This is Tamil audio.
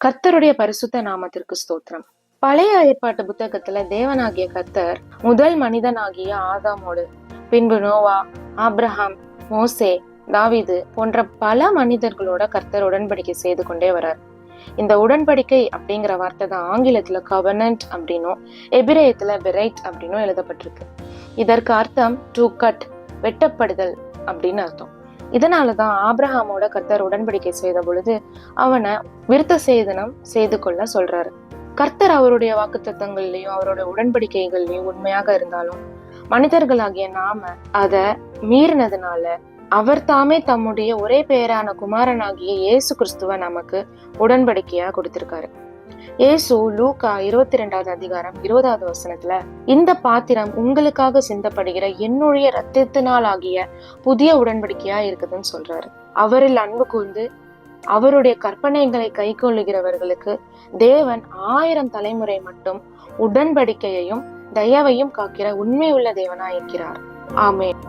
கர்த்தருடைய பரிசுத்த நாமத்திற்கு ஸ்தோத்திரம். பழைய ஏற்பாட்டு புத்தகத்துல தேவனாகிய கர்த்தர் முதல் மனிதனாகிய ஆதாமோடு, பின்பு நோவா, ஆபிரகாம், மோசே, தாவீது போன்ற பல மனிதர்களோட கர்த்தர் உடன்படிக்கை செய்து கொண்டே வரார். இந்த உடன்படிக்கை அப்படிங்கிற வார்த்தை தான் ஆங்கிலத்துல கவர்னன்ட் அப்படின்னும் எபிரேயத்துல பெரைட் அப்படின்னும் எழுதப்பட்டிருக்கு. இதற்கு அர்த்தம் டு கட், வெட்டப்படுதல் அப்படின்னு அர்த்தம். இதனாலதான் ஆபிரகாமோட கர்த்தர் உடன்படிக்கை செய்த பொழுது அவனை விருத்த சேதனம் செய்து கொள்ள சொல்றாரு. கர்த்தர் அவருடைய வாக்குத்தத்தங்கள்லயும் அவருடைய உடன்படிக்கைகள்லயும் உண்மையாக இருந்தாலும் மனிதர்களாகிய நாம அத மீறினதுனால அவர் தாமே தம்முடைய ஒரே பேரான குமாரனாகிய இயேசு கிறிஸ்துவ நமக்கு உடன்படிக்கையா கொடுத்திருக்காரு. இயேசு லூக்கா 22வது அதிகாரம் 20வது வசனத்துல, இந்த பாத்திரம் உங்களுக்காக சிந்தப்படுகிற என்னுடைய இரத்தத்தினால் ஆகிய புதிய உடன்படிக்கையா இருக்குதுன்னு சொல்றாரு. அவரில் அன்பு கூர்ந்து அவருடைய கற்பனைகளை கை கொள்ளுகிறவர்களுக்கு தேவன் 1000 தலைமுறை மட்டும் உடன்படிக்கையையும் தயவையும் காக்கிற உண்மையுள்ள தேவனா இருக்கிறார். ஆமென்.